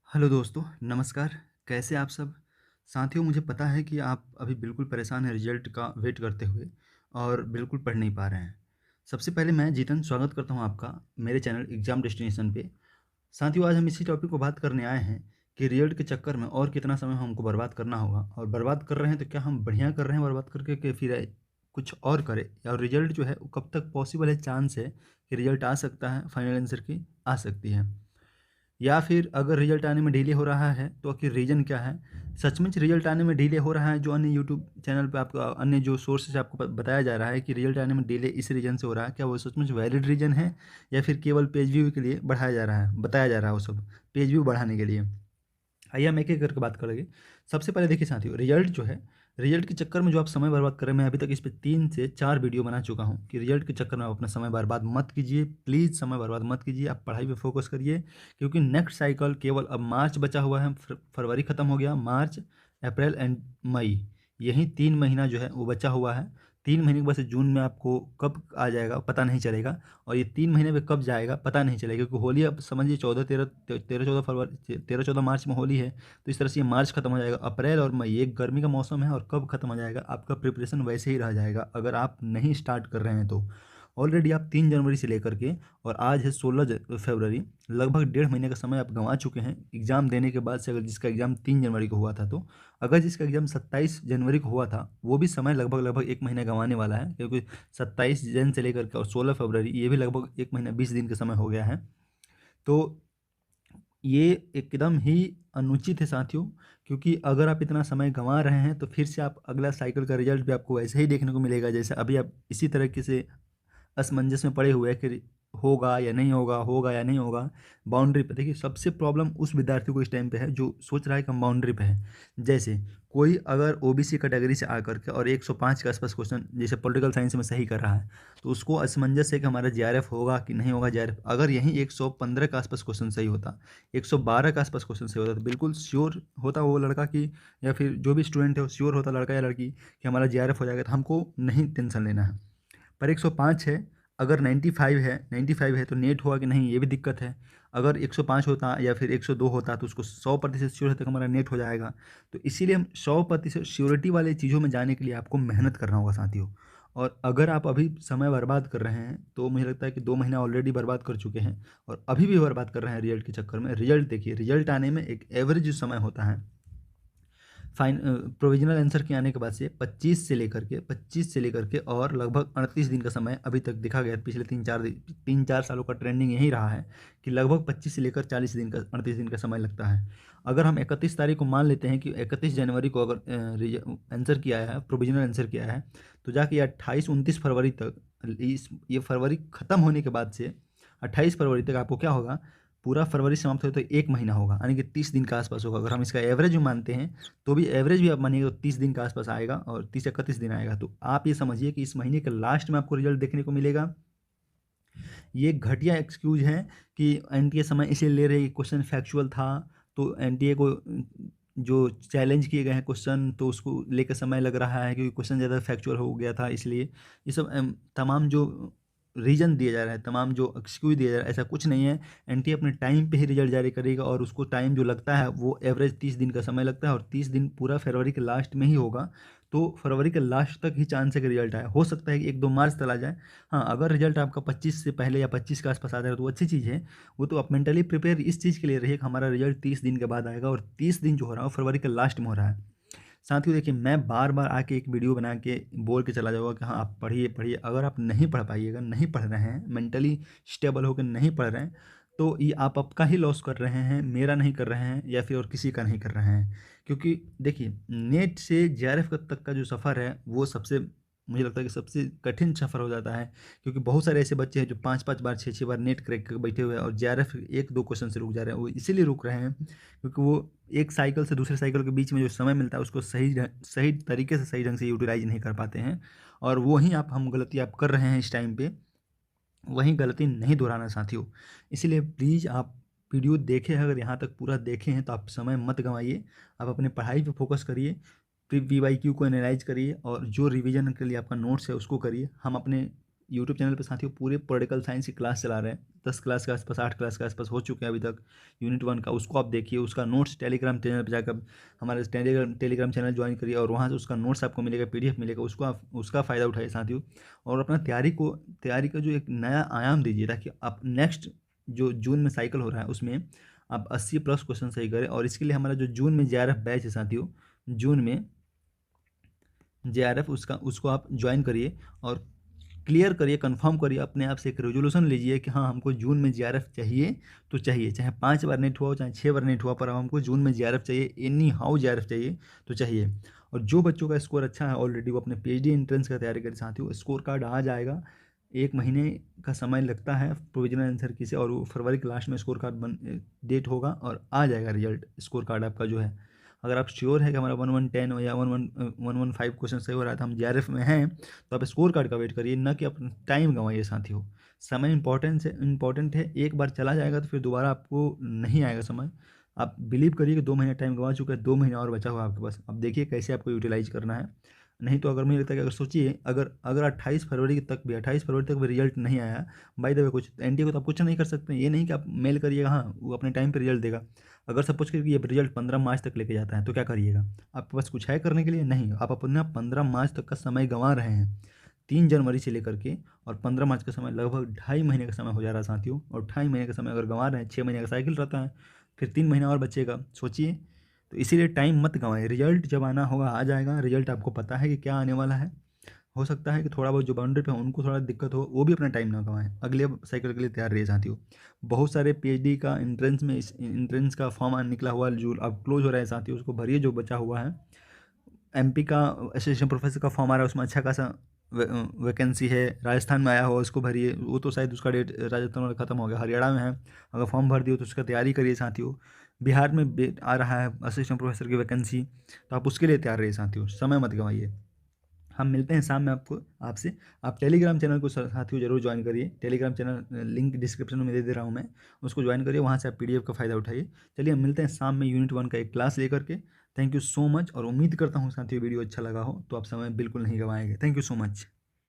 Hello दोस्तों, नमस्कार। कैसे आप सब? साथियों, मुझे पता है कि आप अभी बिल्कुल परेशान हैं रिजल्ट का वेट करते हुए और बिल्कुल पढ़ नहीं पा रहे हैं। सबसे पहले मैं जीतन स्वागत करता हूं आपका मेरे चैनल एग्ज़ाम डेस्टिनेशन पे। साथियों, आज हम इसी टॉपिक को बात करने आए हैं कि रिजल्ट के चक्कर में और कितना समय हमको बर्बाद करना होगा, और बर्बाद कर रहे हैं तो क्या हम बढ़िया कर रहे हैं बर्बाद करके कि फिर कुछ और करें, और रिजल्ट जो है वो कब तक पॉसिबल है, चांस है कि रिजल्ट आ सकता है, फाइनल आंसर की आ सकती है, या फिर अगर रिजल्ट आने में डिले हो रहा है तो आखिर रीज़न क्या है? सचमुच रिजल्ट आने में डिले हो रहा है, जो अन्य यूट्यूब चैनल पे आपको अन्य जो सोर्स से आपको बताया जा रहा है कि रिजल्ट आने में डिले इस रीज़न से हो रहा है, क्या वो सचमुच वैलिड रीज़न है, या फिर केवल पेज व्यू के लिए बढ़ाया जा रहा है, बताया जा रहा है वो सब पेज व्यू बढ़ाने के लिए? आइए हम एक-एक करके बात करेंगे। सबसे पहले देखिए साथियों, रिज़ल्ट जो है, रिज़ल्ट के चक्कर में जो आप समय बर्बाद कर रहे हैं, मैं अभी तक इस पे 3 से 4 वीडियो बना चुका हूँ कि रिज़ल्ट के चक्कर में आप अपना समय बर्बाद मत कीजिए। प्लीज़ समय बर्बाद मत कीजिए, आप पढ़ाई पे फ़ोकस करिए, क्योंकि नेक्स्ट साइकिल केवल अब मार्च बचा हुआ है, फरवरी खत्म हो गया, मार्च, अप्रैल एंड मई, यही 3 महीना जो है वो बचा हुआ है। 3 महीने के बाद से जून में आपको कब आ जाएगा पता नहीं चलेगा, और ये 3 महीने में कब जाएगा पता नहीं चलेगा, क्योंकि होली अब समझिए 14 मार्च में होली है, तो इस तरह से ये मार्च खत्म हो जाएगा। अप्रैल और मई एक गर्मी का मौसम है, और कब खत्म हो जाएगा आपका प्रिपरेशन वैसे ही रह जाएगा अगर आप नहीं स्टार्ट कर रहे हैं तो। ऑलरेडी आप 3 जनवरी से लेकर के और आज है 16 फरवरी, लगभग 1.5 महीने का समय आप गंवा चुके हैं एग्ज़ाम देने के बाद से। अगर जिसका एग्ज़ाम 3 जनवरी को हुआ था, तो अगर जिसका एग्ज़ाम 27 जनवरी को हुआ था, वो भी समय लगभग लगभग 1 महीना गंवाने वाला है, क्योंकि 27 जन से लेकर के और 16 फरवरी, ये भी लगभग 1 महीना 20 दिन का समय हो गया है। तो ये एकदम ही अनुचित है साथियों, क्योंकि अगर आप इतना समय गंवा रहे हैं तो फिर से आप अगला साइकिल का रिजल्ट भी आपको वैसे ही देखने को मिलेगा, जैसे अभी आप इसी तरीके से असमंजस में पड़े हुए हैं कि होगा या नहीं होगा, होगा या नहीं होगा। बाउंड्री पे देखिए, सबसे प्रॉब्लम उस विद्यार्थी को इस टाइम पे है जो सोच रहा है कि हम बाउंड्री पे है। जैसे कोई अगर ओबीसी कैटेगरी से आकर के और 105 के आसपास क्वेश्चन जैसे पॉलिटिकल साइंस में सही कर रहा है, तो उसको असमंजस है कि हमारा जीआरएफ होगा कि नहीं होगा। जीआरएफ अगर यहीं 115 के आसपास क्वेश्चन सही होता, 112 के आसपास क्वेश्चन सही होता, तो बिल्कुल श्योर होता वो लड़का कि, या फिर जो भी स्टूडेंट है वो श्योर होता, लड़का या लड़की, कि हमारा जीआरएफ हो जाएगा, तो हमको नहीं टेंशन लेना है। पर 105 है, अगर 95 है तो नेट हुआ कि नहीं, ये भी दिक्कत है। अगर 105 होता या फिर 102 होता, तो उसको 100% श्योर होता कि हमारा नेट हो जाएगा। तो इसीलिए हम 100% श्योरिटी वाले चीज़ों में जाने के लिए आपको मेहनत करना होगा साथियों। और अगर आप अभी समय बर्बाद कर रहे हैं, तो मुझे लगता है कि 2 महीना ऑलरेडी बर्बाद कर चुके हैं, और अभी भी बर्बाद कर रहे हैं रिजल्ट के चक्कर में। रिजल्ट देखिए, रिजल्ट आने में एक एवरेज जो समय होता है, प्रोविजनल आंसर के आने के बाद से 25 से लेकर के और लगभग 38 दिन का समय अभी तक देखा गया है। पिछले 3-4 सालों का ट्रेंडिंग यही रहा है कि लगभग 25 से लेकर 40 दिन का 38 दिन का समय लगता है। अगर हम 31 तारीख को मान लेते हैं कि 31 जनवरी को अगर आंसर किया है, प्रोविजनल आंसर किया है, तो जाके ये 28-29 फरवरी तक, ये फरवरी ख़त्म होने के बाद से 28 फरवरी तक आपको क्या होगा, पूरा फरवरी समाप्त हो तो 1 महीना होगा, यानी कि 30 दिन के आसपास होगा। अगर हम इसका एवरेज भी मानते हैं, तो भी एवरेज भी आप मानिएगा तो 30 दिन के आसपास आएगा, और 30-31 दिन आएगा। तो आप ये समझिए कि इस महीने के लास्ट में आपको रिजल्ट देखने को मिलेगा। ये घटिया एक्सक्यूज़ है कि एनटीए समय इसलिए ले रही, क्वेश्चन फैक्चुअल था, तो एनटीए को जो चैलेंज किए गए हैं क्वेश्चन, तो उसको लेकर समय लग रहा है, क्योंकि क्वेश्चन ज़्यादा फैक्चुअल हो गया था इसलिए। ये सब तमाम जो रीज़न दिए जा रहे हैं, तमाम जो एक्सक्यूज़ दिया जा रहा है, ऐसा कुछ नहीं है। एनटीए अपने टाइम पे ही रिजल्ट जारी करेगा, और उसको टाइम जो लगता है वो एवरेज 30 दिन का समय लगता है, और 30 दिन पूरा फरवरी के लास्ट में ही होगा। तो फरवरी के लास्ट तक ही चांस है कि रिजल्ट आए। हो सकता है कि 1-2 मार्च तक आ जाए। हाँ, अगर रिजल्ट आपका 25 से पहले या 25 के आसपास आ जाएगा तो वो अच्छी चीज़ है। वो तो आप मेंटली प्रिपेयर इस चीज़ के लिए रहिए कि हमारा रिजल्ट 30 दिन के बाद आएगा, और 30 दिन जो हो रहा है वो फरवरी के लास्ट में हो रहा है। साथियों देखिए, मैं बार-बार आके एक वीडियो बना के बोल के चला जाऊँगा कि हाँ, आप पढ़िए, पढ़िए। अगर आप नहीं पढ़ पाइएगा, नहीं पढ़ रहे हैं, मेंटली स्टेबल होके नहीं पढ़ रहे हैं, तो ये आप आपका ही लॉस कर रहे हैं, मेरा नहीं कर रहे हैं, या फिर और किसी का नहीं कर रहे हैं। क्योंकि देखिए, नेट से जेआरएफ तक का जो सफ़र है, वो सबसे, मुझे लगता है कि सबसे कठिन सफ़र हो जाता है, क्योंकि बहुत सारे ऐसे बच्चे हैं जो 5-5 बार, 6-6 बार नेट क्रैक करके बैठे हुए हैं, और जेआरएफ 1-2 क्वेश्चन से रुक जा रहे हैं। वो इसीलिए रुक रहे हैं क्योंकि वो एक साइकिल से दूसरे साइकिल के बीच में जो समय मिलता है, उसको सही तरीके से, सही ढंग से यूटिलाइज़ नहीं कर पाते हैं, और वहीं हम गलती आप कर रहे हैं इस टाइम पे, वही गलती नहीं दोहराना साथियों। इसीलिए प्लीज़ आप वीडियो देखें, अगर यहाँ तक पूरा देखे हैं तो आप समय मत गंवाइए। आप अपने पढ़ाई पे फ़ोकस करिए, पीवाईक्यू को एनालाइज़ करिए, और जो रिवीजन के लिए आपका नोट्स है उसको करिए। हम अपने यूट्यूब चैनल पे साथियों पूरे पॉलिटिकल साइंस की क्लास चला रहे हैं, 10 क्लास के आसपास, 8 क्लास के आसपास हो चुके हैं अभी तक यूनिट 1 का। उसको आप देखिए, उसका नोट्स टेलीग्राम चैनल पर जाकर हमारे टेलीग्राम चैनल ज्वाइन करिए और वहाँ से उसका नोट्स आपको मिलेगा, PDF मिलेगा, उसको आप उसका फ़ायदा उठाइए साथियों। और अपना तैयारी का जो एक नया आयाम दीजिए, ताकि आप नेक्स्ट जो जून में साइकिल हो रहा है उसमें आप 80+ क्वेश्चन सही करें। और इसके लिए हमारा जो जून में JRF बैच है साथियों, जून में JRF उसको आप ज्वाइन करिए और क्लियर करिए, कंफर्म करिए, अपने आप से एक रेजोल्यूशन लीजिए कि हाँ हमको जून में JRF चाहिए तो चाहिए, चाहे 5 बार नेट हुआ हो, चाहे 6 बार नेट हुआ, पर हमको जून में JRF चाहिए, एनी हाउ JRF चाहिए तो चाहिए। और जो बच्चों का स्कोर अच्छा है ऑलरेडी, वो अपने PhD एंट्रेंस का तैयारी करें साथियों। स्कोर कार्ड आ जाएगा, 1 महीने का समय लगता है प्रोविजनल आंसर की से, और वो फरवरी के लास्ट में स्कोर कार्ड डेट होगा और आ जाएगा रिजल्ट, स्कोर कार्ड आपका जो है। अगर आप श्योर है कि हमारा 1110 या 1115 क्वेश्चन सही हो रहा है तो हम JRF में हैं, तो आप स्कोर कार्ड का वेट करिए, ना कि अपना टाइम गंवाइए साथियों। समय इंपॉर्टेंट है, एक बार चला जाएगा तो फिर दोबारा आपको नहीं आएगा समय। आप बिलीव करिए कि 2 महीने टाइम गंवा चुके हैं, 2 महीने और बचा हुआ है आपके पास। अब देखिए कैसे आपको यूटिलाइज करना है। नहीं तो अगर मुझे लगता है कि अगर सोचिए, अगर 28 फरवरी तक भी रिजल्ट नहीं आया, बाय द वे कुछ NTA को तो आप कुछ नहीं कर सकते। ये नहीं कि आप मेल करिएगा, हाँ वो अपने टाइम पे रिजल्ट देगा। अगर सपोज करिए ये रिजल्ट 15 मार्च तक लेके जाता है तो क्या करिएगा? आपके पास कुछ है करने के लिए? नहीं, आप अपना 15 मार्च तक का समय गंवा रहे हैं, 3 जनवरी से लेकर के, और 15 मार्च का समय लगभग 2.5 महीने का समय हो जा रहा है साथियों। और 2.5 महीने का समय अगर गंवा रहे हैं, 6 महीने का साइकिल रहता है, फिर 3 महीना और बचेगा, सोचिए। तो इसीलिए टाइम मत गंवाएं, रिजल्ट जब आना होगा आ जाएगा, रिजल्ट आपको पता है कि क्या आने वाला है। हो सकता है कि थोड़ा बहुत जो बाउंड्री पे उनको थोड़ा दिक्कत हो, वो भी अपना टाइम ना गंवाएं, अगले साइकिल के लिए तैयार रहिए साथियों। बहुत सारे PhD का एंट्रेंस का फॉर्म निकला हुआ जो अब क्लोज हो रहा है साथियों, उसको भरिए जो बचा हुआ है। MP का असिस्टेंट प्रोफेसर का फॉर्म आ रहा है, उसमें अच्छा खासा वैकेंसी है। राजस्थान में आया हो उसको भरिए, वो तो शायद उसका डेट राजस्थान में ख़त्म हो गया, हरियाणा में है। अगर फॉर्म भर दिए तो उसका तैयारी करिए साथियों। बिहार में आ रहा है असिस्टेंट प्रोफेसर की वैकेंसी, तो आप उसके लिए तैयार रहिए साथियों, समय मत गंवाइए। हम मिलते हैं शाम में आपसे। आप टेलीग्राम चैनल को साथियों जरूर ज्वाइन करिए, टेलीग्राम चैनल लिंक डिस्क्रिप्शन में दे रहा हूँ मैं, उसको ज्वाइन करिए, वहाँ से आप PDF का फ़ायदा उठाइए। चलिए हम मिलते हैं शाम में यूनिट 1 का एक क्लास लेकर के। थैंक यू सो मच, और उम्मीद करता हूँ साथियों वीडियो अच्छा लगा हो तो आप समय बिल्कुल नहीं गंवाएंगे। Thank you so much.